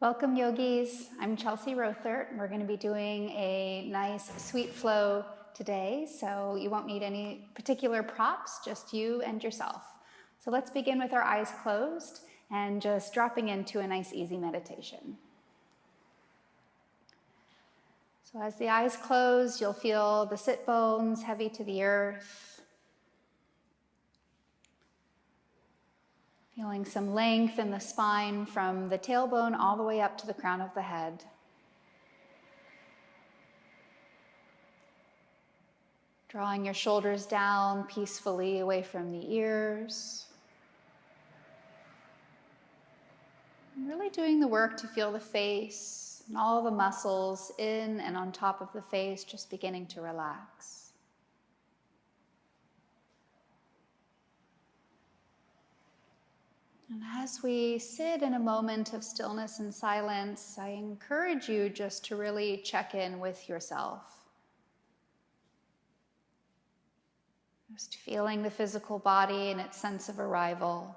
Welcome, yogis. I'm Chelsea Rothert. We're going to be doing a nice sweet flow today, so you won't need any particular props, just you and yourself. So let's begin with our eyes closed and just dropping into a nice, easy meditation. So as the eyes close, you'll feel the sit bones heavy to the earth. Feeling some length in the spine from the tailbone all the way up to the crown of the head. Drawing your shoulders down peacefully away from the ears. And really doing the work to feel the face and all the muscles in and on top of the face just beginning to relax. And as we sit in a moment of stillness and silence, I encourage you just to really check in with yourself. Just feeling the physical body and its sense of arrival.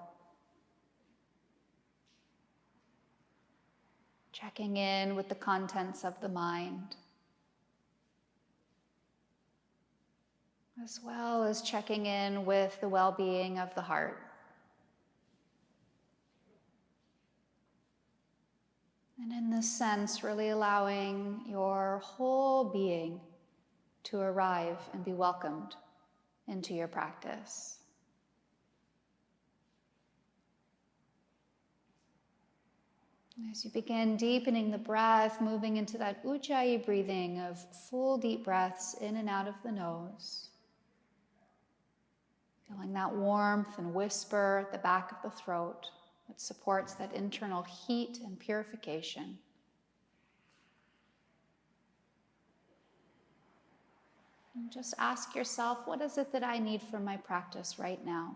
Checking in with the contents of the mind. As well as checking in with the well-being of the heart. And in this sense, really allowing your whole being to arrive and be welcomed into your practice. As you begin deepening the breath, moving into that ujjayi breathing of full deep breaths in and out of the nose. Feeling that warmth and whisper at the back of the throat. That supports that internal heat and purification. And just ask yourself, what is it that I need for my practice right now?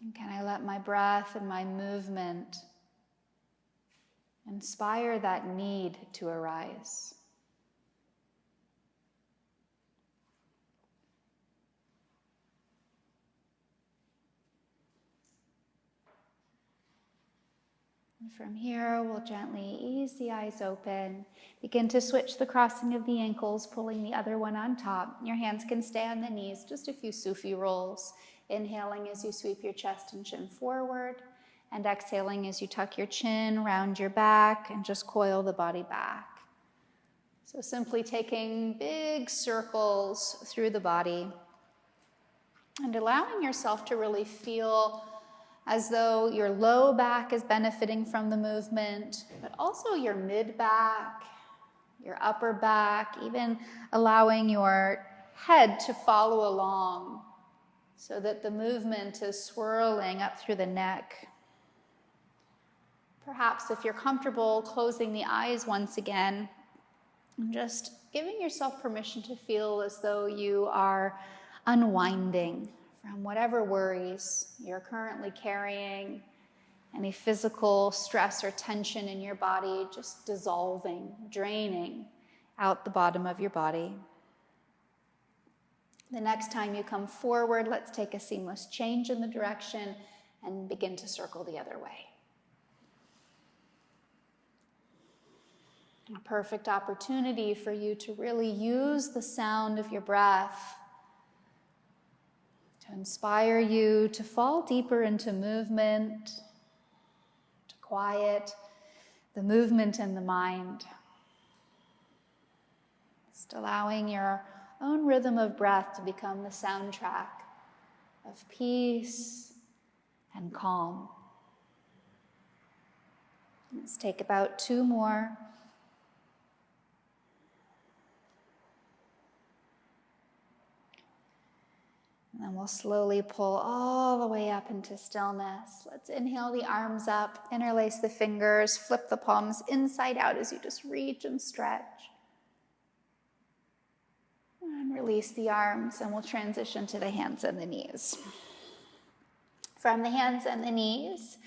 And can I let my breath and my movement inspire that need to arise? And from here, we'll gently ease the eyes open. Begin to switch the crossing of the ankles, pulling the other one on top. Your hands can stay on the knees, just a few Sufi rolls. Inhaling as you sweep your chest and chin forward, and exhaling as you tuck your chin, round your back, and just coil the body back. So simply taking big circles through the body and allowing yourself to really feel as though your low back is benefiting from the movement, but also your mid back, your upper back, even allowing your head to follow along so that the movement is swirling up through the neck. Perhaps if you're comfortable, closing the eyes once again, and just giving yourself permission to feel as though you are unwinding from whatever worries you're currently carrying, any physical stress or tension in your body, just dissolving, draining out the bottom of your body. The next time you come forward, let's take a seamless change in the direction and begin to circle the other way. A perfect opportunity for you to really use the sound of your breath to inspire you to fall deeper into movement, to quiet the movement in the mind. Just allowing your own rhythm of breath to become the soundtrack of peace and calm. Let's take about 2 more. And then we'll slowly pull all the way up into stillness. Let's inhale the arms up, interlace the fingers, flip the palms inside out as you just reach and stretch. And release the arms, and we'll transition to the hands and the knees. From the hands and the knees,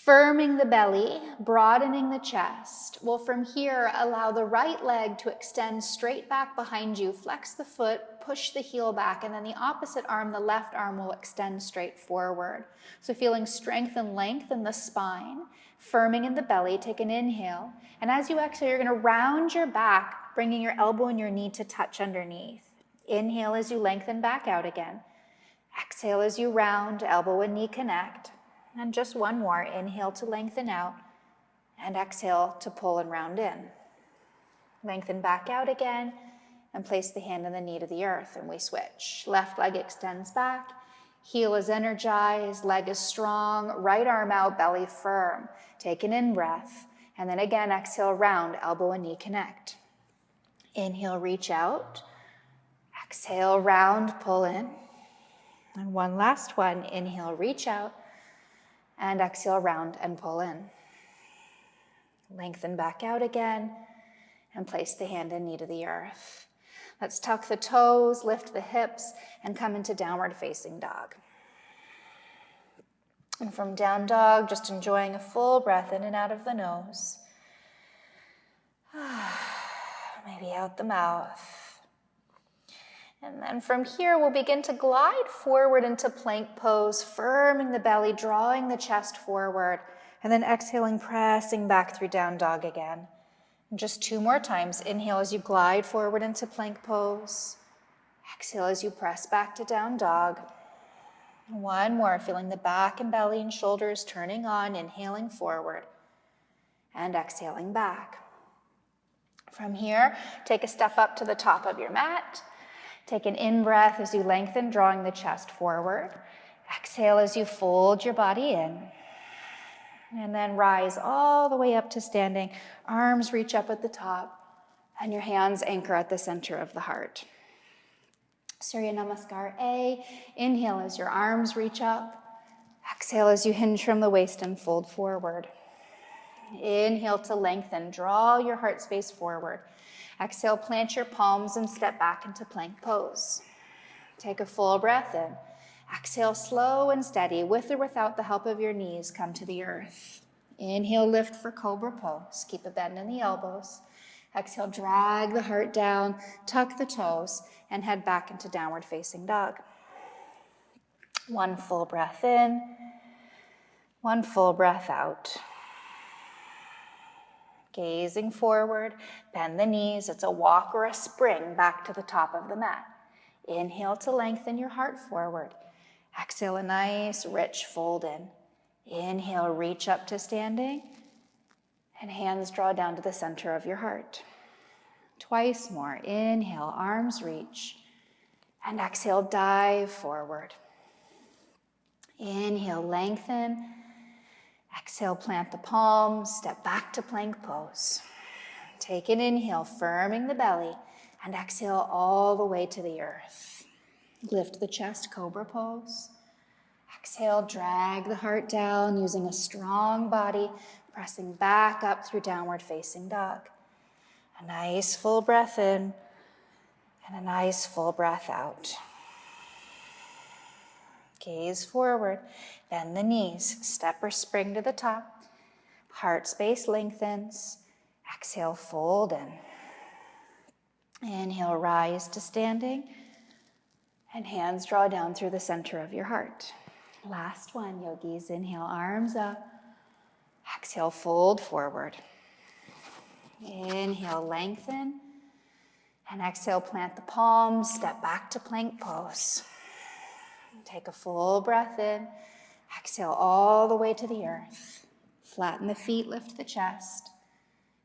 firming the belly, broadening the chest. We'll from here allow the right leg to extend straight back behind you. Flex the foot, push the heel back, and then the opposite arm, the left arm, will extend straight forward. So feeling strength and length in the spine, firming in the belly, take an inhale. And as you exhale, you're gonna round your back, bringing your elbow and your knee to touch underneath. Inhale as you lengthen back out again. Exhale as you round, elbow and knee connect. And just one more, inhale to lengthen out, and exhale to pull and round in. Lengthen back out again, and place the hand and the knee to the earth, and we switch. Left leg extends back, heel is energized, leg is strong, right arm out, belly firm. Take an in-breath, and then again, exhale, round, elbow and knee connect. Inhale, reach out. Exhale, round, pull in. And one last one, inhale, reach out, and exhale, round and pull in. Lengthen back out again, and place the hand and knee to the earth. Let's tuck the toes, lift the hips, and come into downward facing dog. And from down dog, just enjoying a full breath in and out of the nose. Maybe out the mouth. And then from here, we'll begin to glide forward into plank pose, firming the belly, drawing the chest forward, and then exhaling, pressing back through down dog again. And just 2 more times. Inhale as you glide forward into plank pose. Exhale as you press back to down dog. 1 more, feeling the back and belly and shoulders turning on, inhaling forward and exhaling back. From here, take a step up to the top of your mat. Take an in-breath as you lengthen, drawing the chest forward. Exhale as you fold your body in. And then rise all the way up to standing. Arms reach up at the top, and your hands anchor at the center of the heart. Surya Namaskar A. Inhale as your arms reach up. Exhale as you hinge from the waist and fold forward. Inhale to lengthen. Draw your heart space forward. Exhale, plant your palms and step back into plank pose. Take a full breath in. Exhale, slow and steady, with or without the help of your knees, come to the earth. Inhale, lift for cobra pose. Keep a bend in the elbows. Exhale, drag the heart down, tuck the toes, and head back into downward facing dog. 1 full breath in, 1 full breath out. Gazing forward, bend the knees. It's a walk or a spring back to the top of the mat. Inhale to lengthen your heart forward. Exhale, a nice, rich fold in. Inhale, reach up to standing. And hands draw down to the center of your heart. 2 more. Inhale, arms reach. And exhale, dive forward. Inhale, lengthen. Exhale, plant the palms, step back to plank pose. Take an inhale, firming the belly, and exhale all the way to the earth. Lift the chest, cobra pose. Exhale, drag the heart down using a strong body, pressing back up through downward facing dog. A nice full breath in, and a nice full breath out. Gaze forward, bend the knees, step or spring to the top. Heart space lengthens. Exhale, fold in. Inhale, rise to standing. And hands draw down through the center of your heart. Last one, yogis. Inhale, arms up. Exhale, fold forward. Inhale, lengthen. And exhale, plant the palms, step back to plank pose. Take a full breath in. Exhale all the way to the earth. Flatten the feet, lift the chest.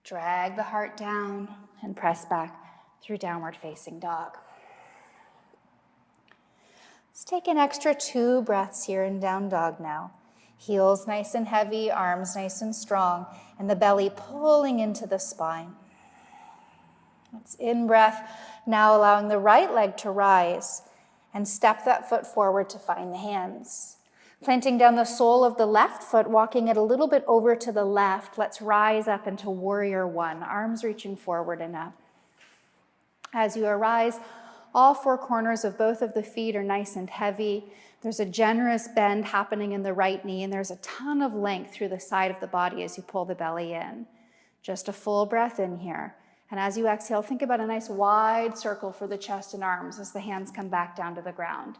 Drag the heart down and press back through downward facing dog. Let's take an extra 2 breaths here in down dog now. Heels nice and heavy, arms nice and strong, and the belly pulling into the spine. Let's in-breath, now allowing the right leg to rise and step that foot forward to find the hands. Planting down the sole of the left foot, walking it a little bit over to the left. Let's rise up into warrior 1, arms reaching forward and up. As you arise, all 4 corners of both of the feet are nice and heavy. There's a generous bend happening in the right knee, and there's a ton of length through the side of the body as you pull the belly in. Just a full breath in here. And as you exhale, think about a nice wide circle for the chest and arms as the hands come back down to the ground.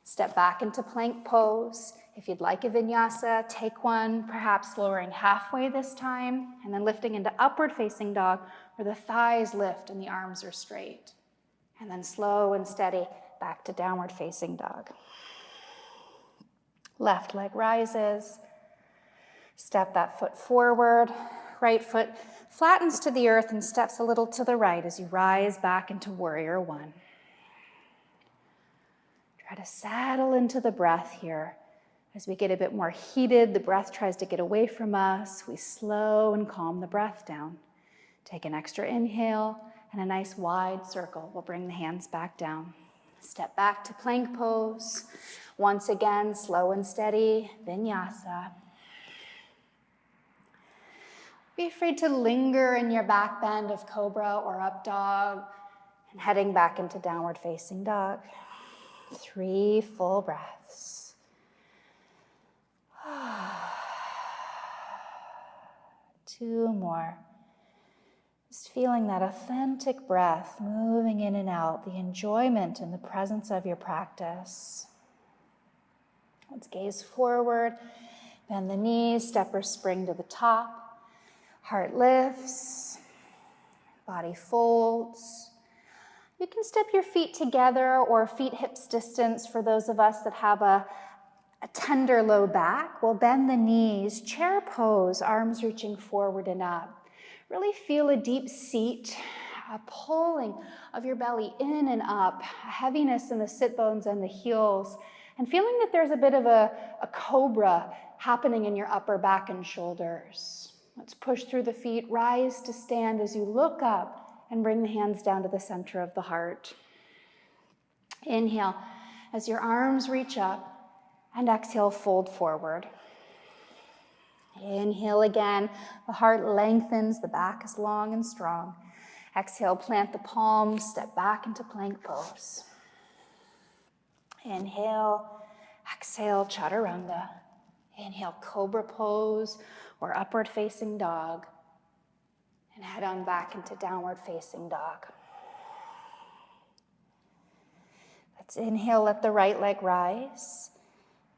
Step back into plank pose. If you'd like a vinyasa, take one, perhaps lowering halfway this time, and then lifting into upward facing dog, where the thighs lift and the arms are straight. And then slow and steady back to downward facing dog. Left leg rises. Step that foot forward. Right foot flattens to the earth and steps a little to the right as you rise back into warrior one. Try to settle into the breath here. As we get a bit more heated, the breath tries to get away from us. We slow and calm the breath down. Take an extra inhale and a nice wide circle. We'll bring the hands back down. Step back to plank pose. Once again, slow and steady, vinyasa. Be afraid to linger in your back bend of cobra or up dog, and heading back into downward facing dog. 3 full breaths. 2 more. Just feeling that authentic breath moving in and out, the enjoyment and the presence of your practice. Let's gaze forward, bend the knees, step or spring to the top. Heart lifts, body folds. You can step your feet together or feet hips distance for those of us that have a tender low back. We'll bend the knees, chair pose, arms reaching forward and up. Really feel a deep seat, a pulling of your belly in and up, a heaviness in the sit bones and the heels, and feeling that there's a bit of a cobra happening in your upper back and shoulders. Let's push through the feet, rise to stand as you look up and bring the hands down to the center of the heart. Inhale as your arms reach up, and exhale, fold forward. Inhale again, the heart lengthens, the back is long and strong. Exhale, plant the palms, step back into plank pose. Inhale, exhale, chaturanga. Inhale, cobra pose or upward facing dog. And head on back into downward facing dog. Let's inhale, let the right leg rise.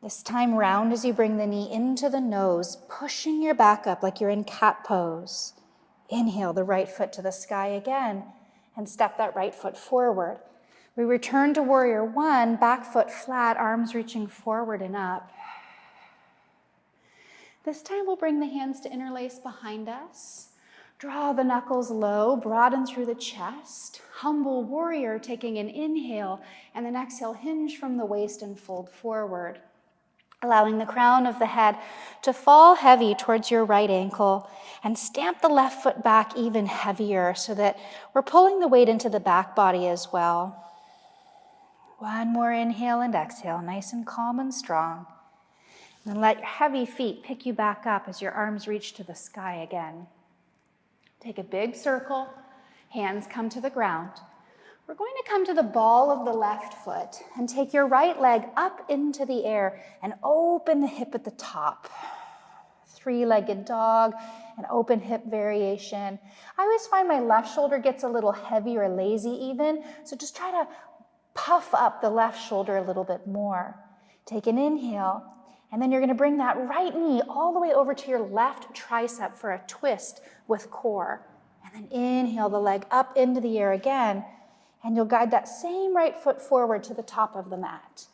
This time round as you bring the knee into the nose, pushing your back up like you're in cat pose. Inhale, the right foot to the sky again, and step that right foot forward. We return to warrior one, back foot flat, arms reaching forward and up. This time we'll bring the hands to interlace behind us. Draw the knuckles low, broaden through the chest. Humble warrior, taking an inhale, and then exhale, hinge from the waist and fold forward. Allowing the crown of the head to fall heavy towards your right ankle, and stamp the left foot back even heavier so that we're pulling the weight into the back body as well. One more inhale and exhale, nice and calm and strong. And then let your heavy feet pick you back up as your arms reach to the sky again. Take a big circle, hands come to the ground. We're going to come to the ball of the left foot and take your right leg up into the air and open the hip at the top. 3-legged dog, an open hip variation. I always find my left shoulder gets a little heavy or lazy even, so just try to puff up the left shoulder a little bit more. Take an inhale, and then you're going to bring that right knee all the way over to your left tricep for a twist with core. And then inhale the leg up into the air again, and you'll guide that same right foot forward to the top of the mat.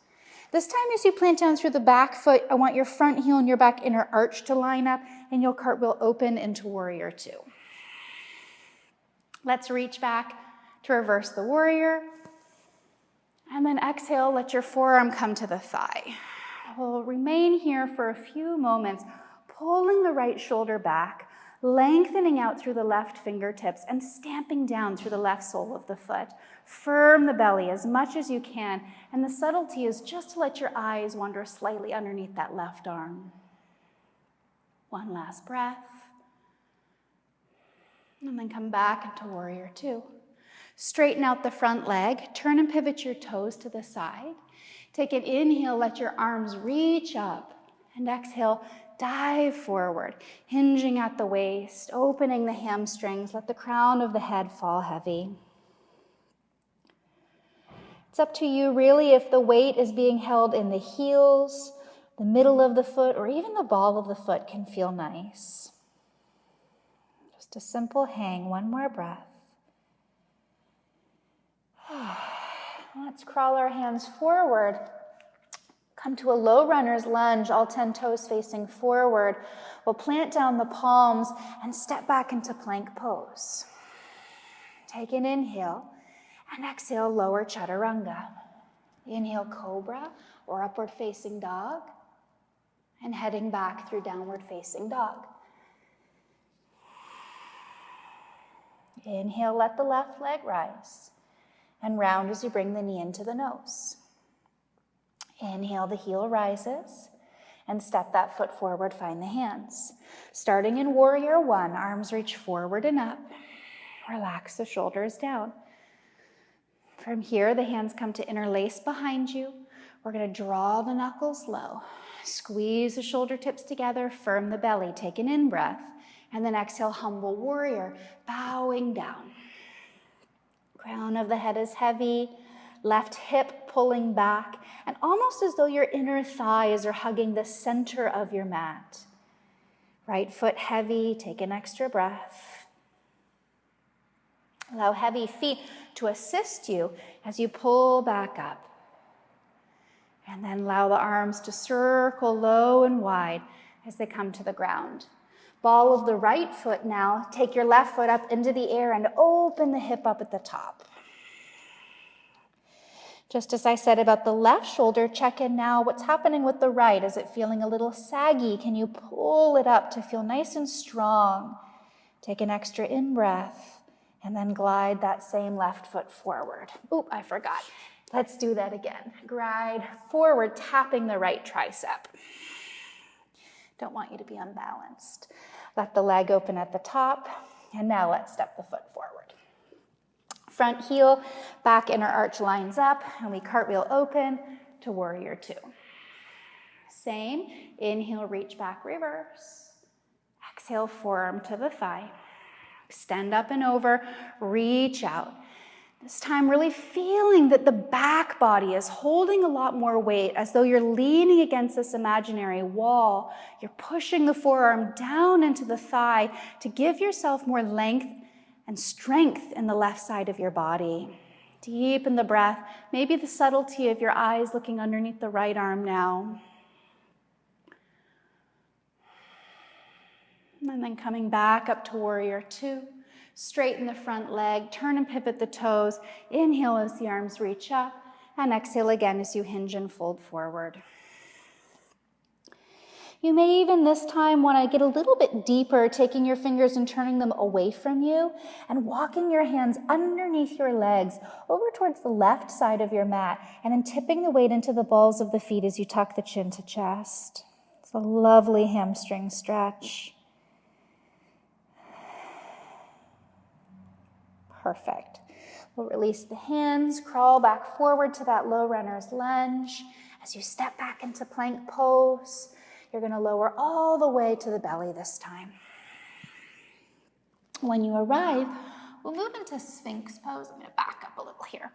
This time as you plant down through the back foot, I want your front heel and your back inner arch to line up, and you'll cartwheel open into warrior two. Let's reach back to reverse the warrior. And then exhale, let your forearm come to the thigh. We'll remain here for a few moments, pulling the right shoulder back, lengthening out through the left fingertips and stamping down through the left sole of the foot. Firm the belly as much as you can, and the subtlety is just to let your eyes wander slightly underneath that left arm. One last breath. And then come back into warrior two. Straighten out the front leg, turn and pivot your toes to the side. Take an inhale, let your arms reach up, And exhale, dive forward, hinging at the waist, opening the hamstrings. Let the crown of the head fall heavy. It's up to you really if the weight is being held in the heels, the middle of the foot, or even the ball of the foot can feel nice. Just a simple hang, one more breath. Let's crawl our hands forward. Come to a low runner's lunge, all 10 toes facing forward. We'll plant down the palms and step back into plank pose. Take an inhale and exhale, lower chaturanga. Inhale, cobra or upward facing dog, and heading back through downward facing dog. Inhale, let the left leg rise and round as you bring the knee into the nose. Inhale, the heel rises, and step that foot forward, find the hands. Starting in warrior one, arms reach forward and up. Relax the shoulders down. From here, the hands come to interlace behind you. We're going to draw the knuckles low. Squeeze the shoulder tips together, firm the belly. Take an in-breath, and then exhale, humble warrior, bowing down. Crown of the head is heavy. Left hip pulling back, and almost as though your inner thighs are hugging the center of your mat. Right foot heavy, take an extra breath. Allow heavy feet to assist you as you pull back up. And then allow the arms to circle low and wide as they come to the ground. Ball of the right foot now, take your left foot up into the air and open the hip up at the top. Just as I said about the left shoulder, check in now. What's happening with the right? Is it feeling a little saggy? Can you pull it up to feel nice and strong? Take an extra in-breath and then glide that same left foot forward. Oop, I forgot. Let's do that again. Glide forward, tapping the right tricep. Don't want you to be unbalanced. Let the leg open at the top, and now let's step the foot forward. Front heel, back inner arch lines up, and we cartwheel open to warrior two. Same, inhale, reach back, reverse. Exhale, forearm to the thigh. Extend up and over, reach out. This time really feeling that the back body is holding a lot more weight, as though you're leaning against this imaginary wall. You're pushing the forearm down into the thigh to give yourself more length and strength in the left side of your body. Deepen the breath, maybe the subtlety of your eyes looking underneath the right arm now. And then coming back up to warrior two. Straighten the front leg, turn and pivot the toes. Inhale as the arms reach up, and exhale again as you hinge and fold forward. You may even this time want to get a little bit deeper, taking your fingers and turning them away from you and walking your hands underneath your legs over towards the left side of your mat, and then tipping the weight into the balls of the feet as you tuck the chin to chest. It's a lovely hamstring stretch. Perfect. We'll release the hands, crawl back forward to that low runner's lunge. As you step back into plank pose, you're going to lower all the way to the belly this time. When you arrive, we'll move into Sphinx pose. I'm going to back up a little here.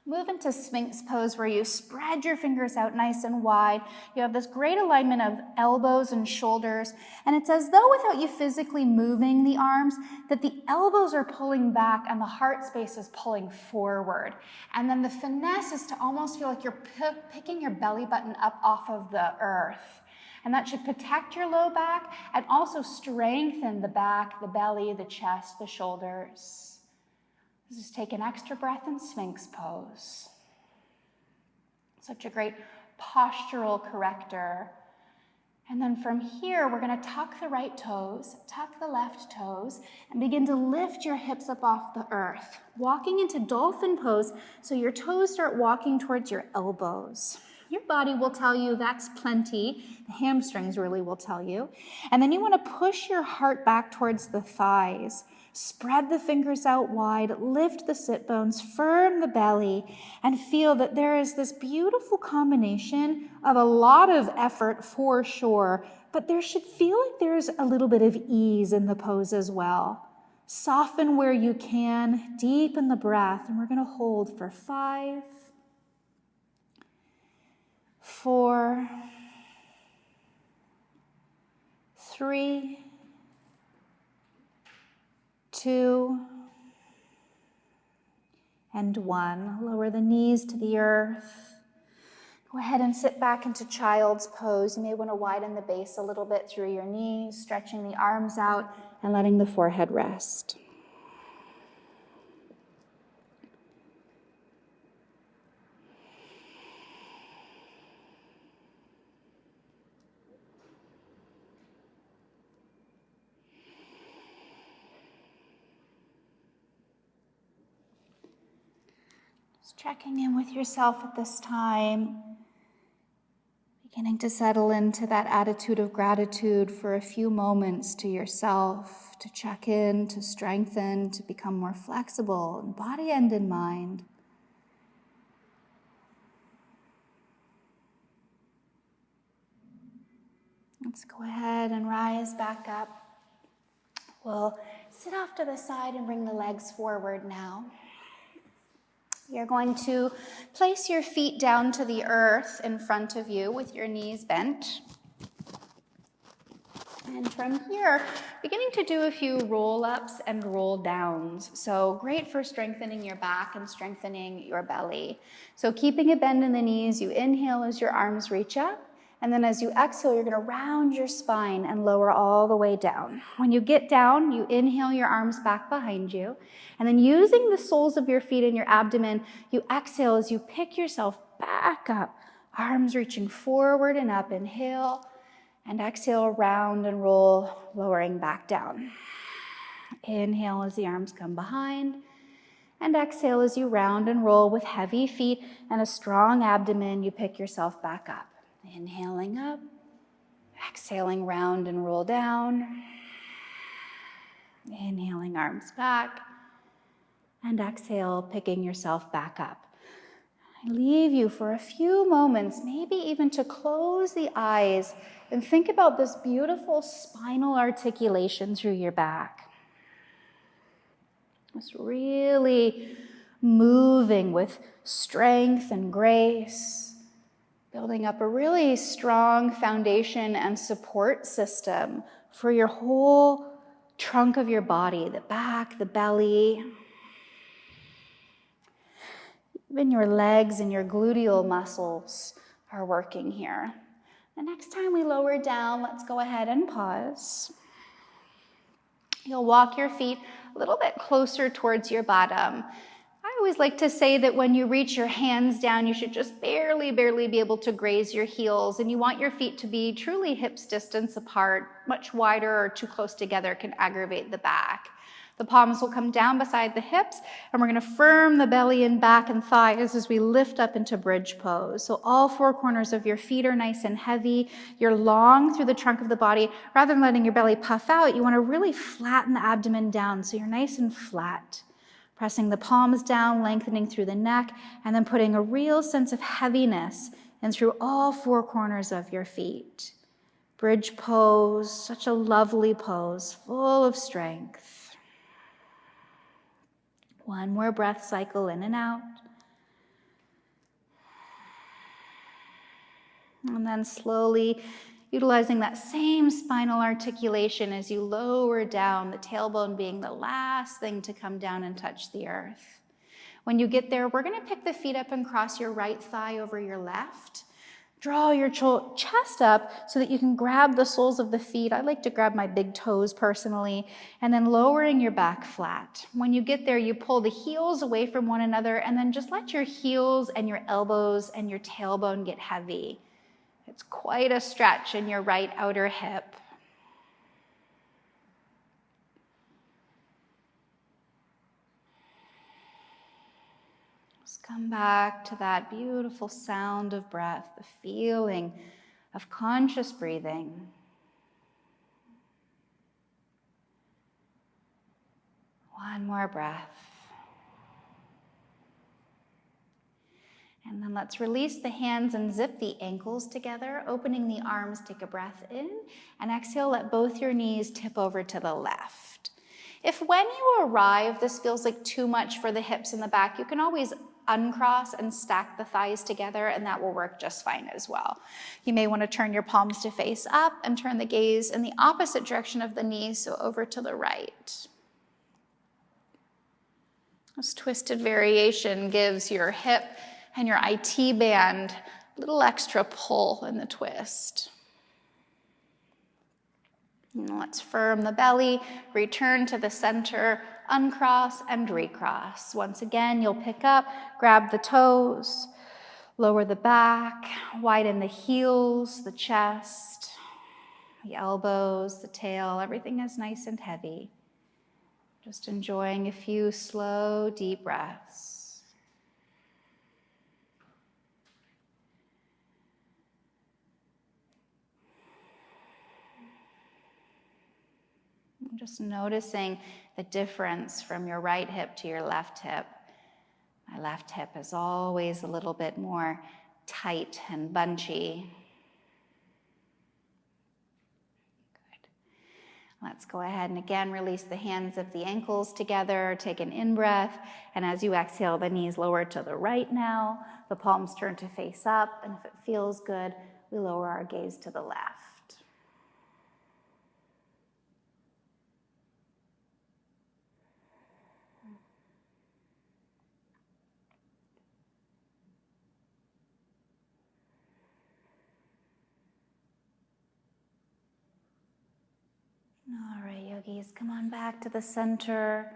Move into Sphinx pose where you spread your fingers out nice and wide. You have this great alignment of elbows and shoulders, and it's as though without you physically moving the arms, that the elbows are pulling back and the heart space is pulling forward. And then the finesse is to almost feel like you're picking your belly button up off of the earth. And that should protect your low back and also strengthen the back, the belly, the chest, the shoulders. Just take an extra breath in Sphinx pose. Such a great postural corrector. And then from here, we're going to tuck the right toes, tuck the left toes, and begin to lift your hips up off the earth. Walking into dolphin pose, so your toes start walking towards your elbows. Your body will tell you that's plenty. The hamstrings really will tell you. And then you want to push your heart back towards the thighs. Spread the fingers out wide, lift the sit bones, firm the belly, and feel that there is this beautiful combination of a lot of effort for sure, but there should feel like there's a little bit of ease in the pose as well. Soften where you can, deepen the breath, and we're going to hold for 5, 4, 3, 2, and 1. Lower the knees to the earth. Go ahead and sit back into child's pose. You may want to widen the base a little bit through your knees, stretching the arms out and letting the forehead rest. Checking in with yourself at this time, beginning to settle into that attitude of gratitude for a few moments to yourself, to check in, to strengthen, to become more flexible in body and in mind. Let's go ahead and rise back up. We'll sit off to the side and bring the legs forward now. You're going to place your feet down to the earth in front of you with your knees bent. And from here, beginning to do a few roll-ups and roll-downs. So great for strengthening your back and strengthening your belly. So keeping a bend in the knees, you inhale as your arms reach up. And then as you exhale, you're going to round your spine and lower all the way down. When you get down, you inhale your arms back behind you. And then using the soles of your feet and your abdomen, you exhale as you pick yourself back up. Arms reaching forward and up. Inhale and exhale, round and roll, lowering back down. Inhale as the arms come behind. And exhale as you round and roll with heavy feet and a strong abdomen, you pick yourself back up. Inhaling up, exhaling, round and roll down. Inhaling, arms back, and exhale, picking yourself back up. I leave you for a few moments, maybe even to close the eyes and think about this beautiful spinal articulation through your back. It's really moving with strength and grace, building up a really strong foundation and support system for your whole trunk of your body, the back, the belly, even your legs and your gluteal muscles are working here. The next time we lower down, let's go ahead and pause. You'll walk your feet a little bit closer towards your bottom. I always like to say that when you reach your hands down, you should just barely be able to graze your heels, and you want your feet to be truly hips distance apart. Much wider or too close together can aggravate the back. The palms will come down beside the hips, and we're going to firm the belly and back and thighs as we lift up into bridge pose. So all 4 corners of your feet are nice and heavy. You're long through the trunk of the body. Rather than letting your belly puff out, you want to really flatten the abdomen down so you're nice and flat. Pressing the palms down, lengthening through the neck, and then putting a real sense of heaviness in through all 4 corners of your feet. Bridge pose, such a lovely pose, full of strength. 1 more breath cycle in and out. And then slowly utilizing that same spinal articulation as you lower down, the tailbone being the last thing to come down and touch the earth. When you get there, we're going to pick the feet up and cross your right thigh over your left. Draw your chest up so that you can grab the soles of the feet. I like to grab my big toes personally, and then lowering your back flat. When you get there, you pull the heels away from one another, and then just let your heels and your elbows and your tailbone get heavy. It's quite a stretch in your right outer hip. Just come back to that beautiful sound of breath, the feeling of conscious breathing. One more breath. And then let's release the hands and zip the ankles together, opening the arms, take a breath in, and exhale, let both your knees tip over to the left. If when you arrive, this feels like too much for the hips and the back, you can always uncross and stack the thighs together, and that will work just fine as well. You may want to turn your palms to face up and turn the gaze in the opposite direction of the knees, so over to the right. This twisted variation gives your hip and your IT band a little extra pull in the twist. And let's firm the belly, return to the center, uncross and recross. Once again, you'll pick up, grab the toes, lower the back, widen the heels, the chest, the elbows, the tail, everything is nice and heavy. Just enjoying a few slow, deep breaths. Just noticing the difference from your right hip to your left hip. My left hip is always a little bit more tight and bunchy. Good. Let's go ahead and again release the hands of the ankles together. Take an in-breath, and as you exhale, the knees lower to the right now. The palms turn to face up, and if it feels good, we lower our gaze to the left. All right, yogis, come on back to the center.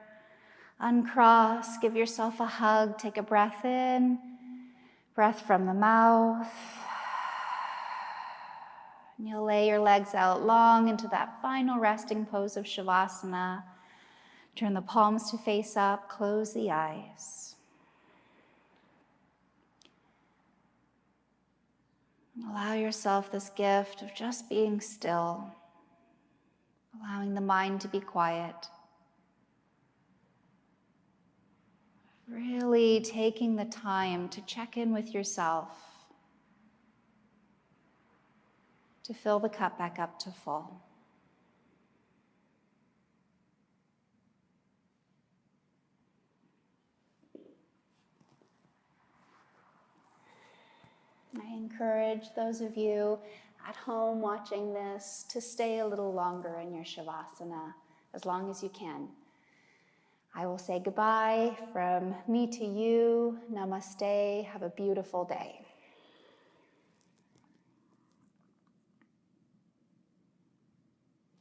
Uncross, give yourself a hug, take a breath in, breath from the mouth. And you'll lay your legs out long into that final resting pose of Shavasana. Turn the palms to face up, close the eyes. Allow yourself this gift of just being still. Allowing the mind to be quiet. Really taking the time to check in with yourself. To fill the cup back up to full. I encourage those of you at home watching this to stay a little longer in your Shavasana, as long as you can. I will say goodbye from me to you. Namaste. Have a beautiful day.